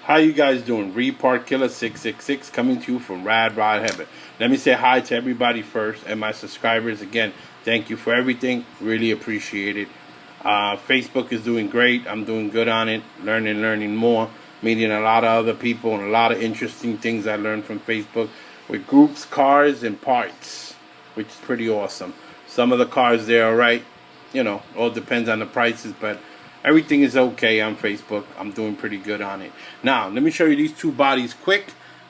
How you guys doing? Repart Killer 666 coming to you from RAT.ROD.HEAVEN. Let me say hi to everybody first and my subscribers. Again, thank you for everything. Really appreciate it. Facebook is doing great. I'm doing good on it. Learning more. Meeting a lot of other people and a lot of interesting things I learned from Facebook with groups, cars, and parts, which is pretty awesome. Some of the cars there are right. You know, all depends on the prices, but everything is okay on Facebook. I'm doing pretty good on it. Now, let me show you these two bodies quick,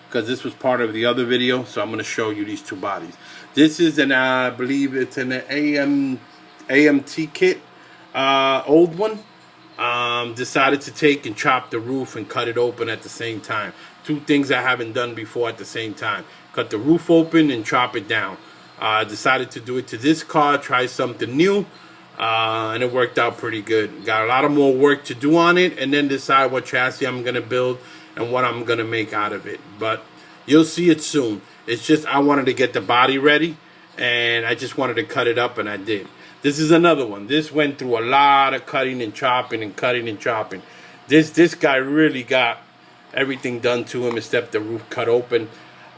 because this was part of the other video, so I'm going to show you these two bodies. This is an, I believe it's an AMT kit, old one. Decided to take and chop the roof and cut it open at the same time. Two things I haven't done before at the same time. Cut the roof open and chop it down. Decided to do it to this car, try something new. And it worked out pretty good. Got a lot of more work to do on it, and then decide what chassis I'm going to build and what I'm going to make out of it. But you'll see it soon. It's just I wanted to get the body ready, and I just wanted to cut it up, and I did. This is another one. This went through a lot of cutting and chopping and cutting and chopping. This guy really got everything done to him except the roof cut open.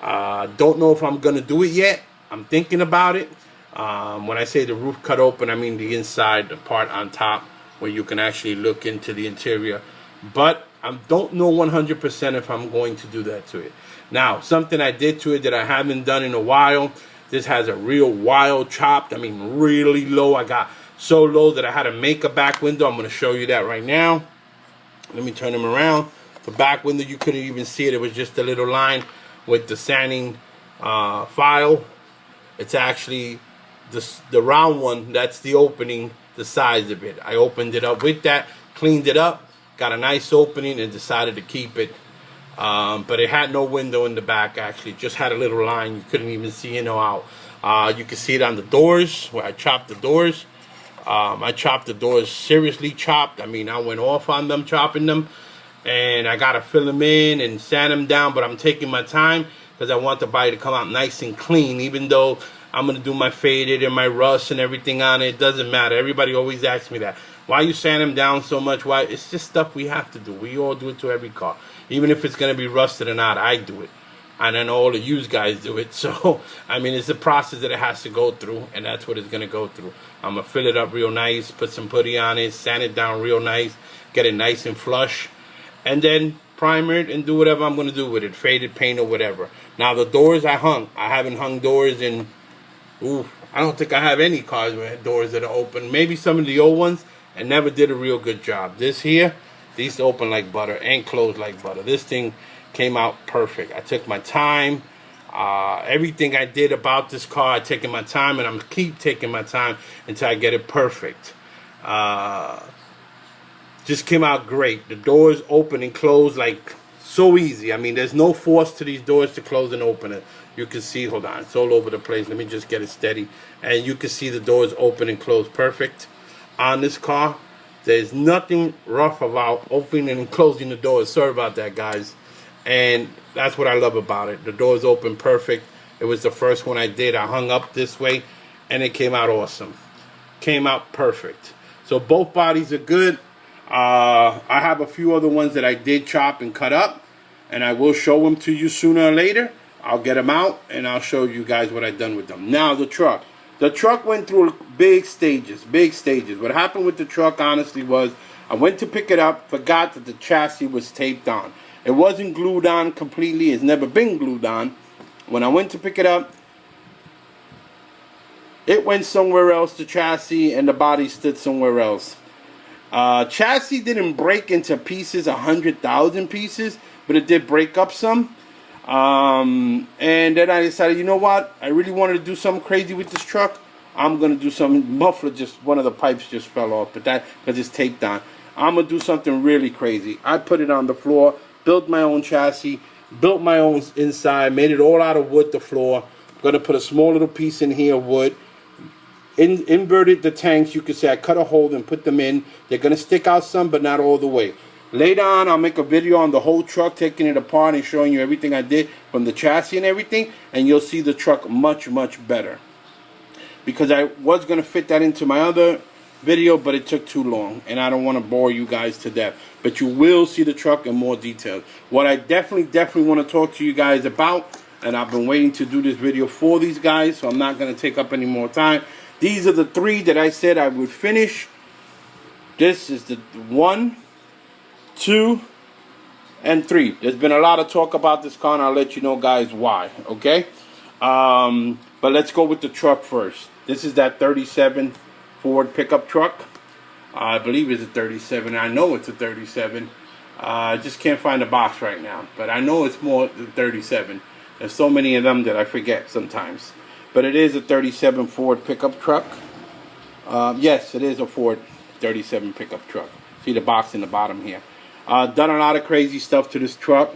Don't know if I'm going to do it yet. I'm thinking about it. When I say the roof cut open, I mean the inside, the part on top where you can actually look into the interior. But I don't know 100% if I'm going to do that to it. Now, something I did to it that I haven't done in a while. This has a real wild chopped. I mean, really low. I got so low that I had to make a back window. I'm going to show you that right now. Let me turn them around. The back window, you couldn't even see it. It was just a little line with the sanding file. It's actually the round one. That's the opening, the size of it. I opened it up with that, cleaned it up, got a nice opening, and decided to keep it. But it had no window in the back, actually. It just had a little line. You couldn't even see in or out. You can see it on the doors, where I chopped the doors. I chopped the doors, seriously chopped. I mean, I went off on them, chopping them. And I got to fill them in and sand them down. But I'm taking my time because I want the body to come out nice and clean. Even though I'm going to do my faded and my rust and everything on it. It doesn't matter. Everybody always asks me that. Why you sand them down so much? Why? It's just stuff we have to do. We all do it to every car. Even if it's going to be rusted or not, I do it. And then all of you guys do it. So, I mean, it's a process that it has to go through. And that's what it's going to go through. I'm going to fill it up real nice. Put some putty on it. Sand it down real nice. Get it nice and flush. And then primer it and do whatever I'm going to do with it. Faded paint or whatever. Now, the doors I hung. I haven't hung doors in... Ooh, I don't think I have any cars with doors that are open. Maybe some of the old ones, and never did a real good job. This here, these open like butter and close like butter. This thing came out perfect. I took my time. Everything I did about this car, I taken my time, and I'm gonna keep taking my time until I get it perfect. Just came out great. The doors open and close like so easy. I mean, there's no force to these doors to close and open it. You can see, hold on, it's all over the place. Let me just get it steady. And you can see the doors open and close perfect on this car. There's nothing rough about opening and closing the doors. Sorry about that, guys. And that's what I love about it. The doors open perfect. It was the first one I did. I hung up this way, and it came out awesome. Came out perfect. So both bodies are good. I have a few other ones that I did chop and cut up, and I will show them to you sooner or later. I'll get them out, and I'll show you guys what I've done with them. Now, the truck. The truck went through big stages. What happened with the truck, honestly, was I went to pick it up, forgot that the chassis was taped on. It wasn't glued on completely. It's never been glued on. When I went to pick it up, it went somewhere else, the chassis, and the body stood somewhere else. Chassis didn't break into pieces, 100,000 pieces, but it did break up some. And then I decided, you know what? I really wanted to do something crazy with this truck. I'm going to do something. Muffler, just one of the pipes just fell off, but that because it's taped on. I'm going to do something really crazy. I put it on the floor, built my own chassis, built my own inside, made it all out of wood, the floor. I'm going to put a small little piece in here of wood. Inverted the tanks. You could say I cut a hole and put them in. They're going to stick out some, but not all the way. Later on, I'll make a video on the whole truck, taking it apart and showing you everything I did from the chassis and everything, and you'll see the truck much, much better. Because I was going to fit that into my other video, but it took too long, and I don't want to bore you guys to death. But you will see the truck in more detail. What I definitely want to talk to you guys about, and I've been waiting to do this video for these guys, so I'm not going to take up any more time. These are the 3 that I said I would finish. This is the 1, 2, and 3. There's been a lot of talk about this car, and I'll let you know, guys, why. Okay? But let's go with the truck first. This is that 37 Ford pickup truck. I believe it's a 37. I know it's a 37. I just can't find the box right now. But I know it's more than 37. There's so many of them that I forget sometimes. But it is a 37 Ford pickup truck. Yes, it is a Ford 37 pickup truck. See the box in the bottom here. Done a lot of crazy stuff to this truck.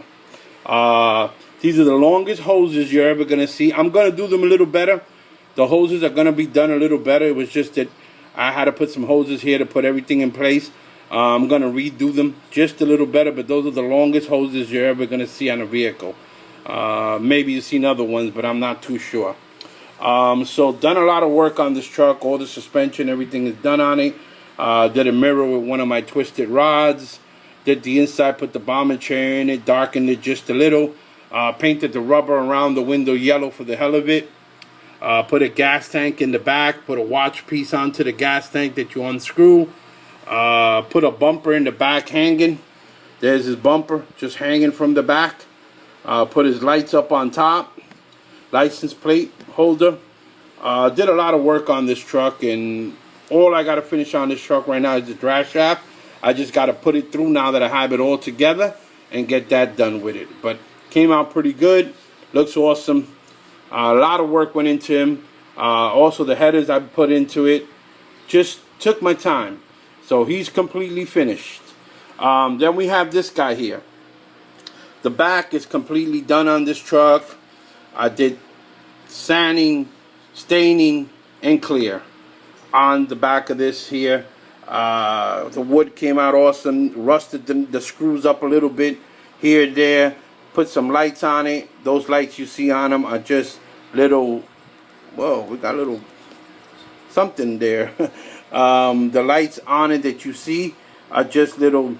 These are the longest hoses you're ever going to see. I'm going to do them a little better. The hoses are going to be done a little better. It was just that I had to put some hoses here to put everything in place. I'm going to redo them just a little better, but those are the longest hoses you're ever going to see on a vehicle. Maybe you've seen other ones, but I'm not too sure. So done a lot of work on this truck. All the suspension, everything is done on it. Did a mirror with one of my twisted rods. Did the inside, put the bomber chair in it, darkened it just a little. Painted the rubber around the window yellow for the hell of it. Put a gas tank in the back. Put a watch piece onto the gas tank that you unscrew. Put a bumper in the back hanging. There's his bumper just hanging from the back. Put his lights up on top. License plate holder. Did a lot of work on this truck, and all I got to finish on this truck right now is the drag shaft. I just got to put it through now that I have it all together and get that done with it. But came out pretty good. Looks awesome. A lot of work went into him. Also the headers I put into it. Just took my time. So he's completely finished. Then we have this guy here. The back is completely done on this truck. I did sanding, staining, and clear on the back of this here. The wood came out awesome. Rusted the screws up a little bit here and there. Put some lights on it. Those lights you see on them are just little, whoa, we got a little something there. The lights on it that you see are just little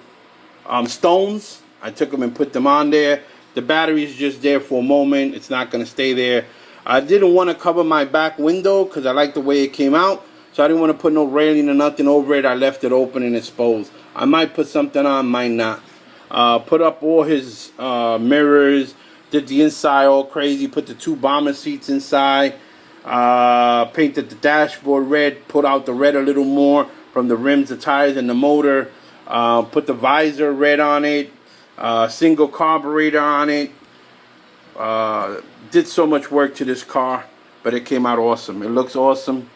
stones. I took them and put them on there. The battery is just there for a moment. It's not going to stay there. I didn't want to cover my back window because I like the way it came out. So I didn't want to put no railing or nothing over it. I left it open and exposed. I might put something on, might not. Put up all his mirrors. Did the inside all crazy. Put the 2 bomber seats inside. Painted the dashboard red. Put out the red a little more from the rims, the tires, and the motor. Put the visor red on it. Single carburetor on it. Did so much work to this car, but it came out awesome. It looks awesome.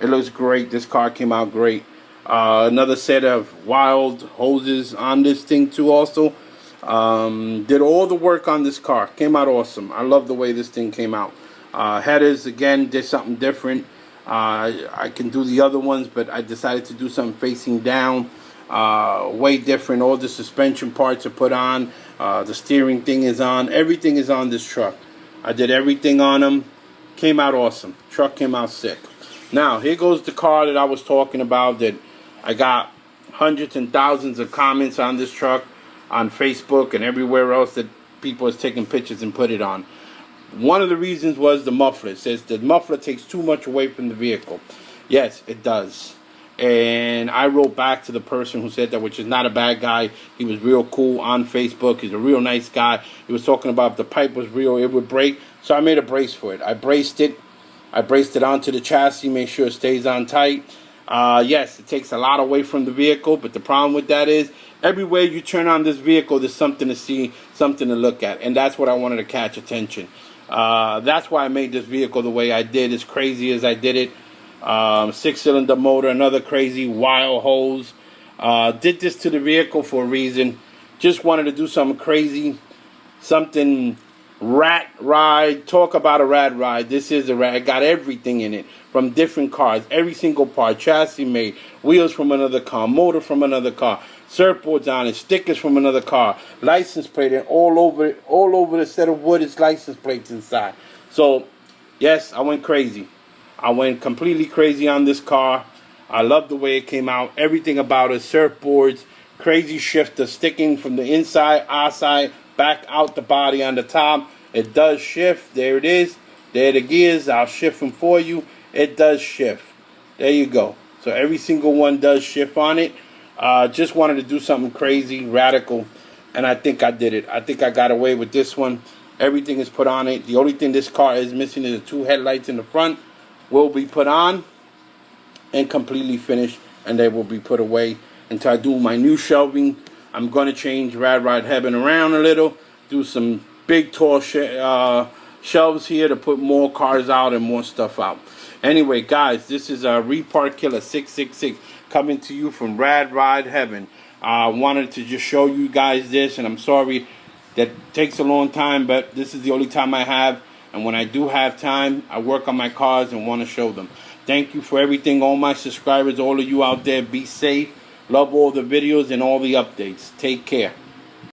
It looks great. This car came out great. Another set of wild hoses on this thing too also. Did all the work on this car. Came out awesome. I love the way this thing came out. Headers, again, did something different. I can do the other ones, but I decided to do something facing down. Way different. All the suspension parts are put on. The steering thing is on. Everything is on this truck. I did everything on them. Came out awesome. Truck came out sick. Now, here goes the car that I was talking about that I got hundreds and thousands of comments on this truck on Facebook and everywhere else that people is taking pictures and put it on. One of the reasons was the muffler. It says the muffler takes too much away from the vehicle. Yes, it does. And I wrote back to the person who said that, which is not a bad guy. He was real cool on Facebook. He's a real nice guy. He was talking about if the pipe was real, it would break. So I made a brace for it. I braced it onto the chassis, make sure it stays on tight. Yes, it takes a lot away from the vehicle, but the problem with that is everywhere you turn on this vehicle, there's something to see, something to look at. And that's what I wanted to catch attention. That's why I made this vehicle the way I did, as crazy as I did it. 6-cylinder motor, another crazy wild hose. Did this to the vehicle for a reason. Just wanted to do something crazy, something rat ride. Talk about a rat ride. This is a rat. It got everything in it from different cars, every single part, chassis made, wheels from another car, motor from another car, surfboards on it, stickers from another car, license plate, and all over the set of wood is license plates inside. So yes, I went crazy. I went completely crazy on this car. I love the way it came out. Everything about it, surfboards, crazy shifter, sticking from the inside, outside, back out the body on the top. It does shift. There it is. There are the gears. I'll shift them for you. It does shift. There you go. So every single one does shift on it. Just wanted to do something crazy, radical, and I think I did it. I think I got away with this one. Everything is put on it. The only thing this car is missing is the 2 headlights in the front. Will be put on and completely finished, and they will be put away until I do my new shelving. I'm going to change RAT.ROD.HEAVEN around a little, do some big tall shelves here to put more cars out and more stuff out. Anyway, guys, this is a Repark Killer 666 coming to you from RAT.ROD.HEAVEN. I wanted to just show you guys this, and I'm sorry that takes a long time, but this is the only time I have. And when I do have time, I work on my cars and want to show them. Thank you for everything, all my subscribers, all of you out there. Be safe. Love all the videos and all the updates. Take care.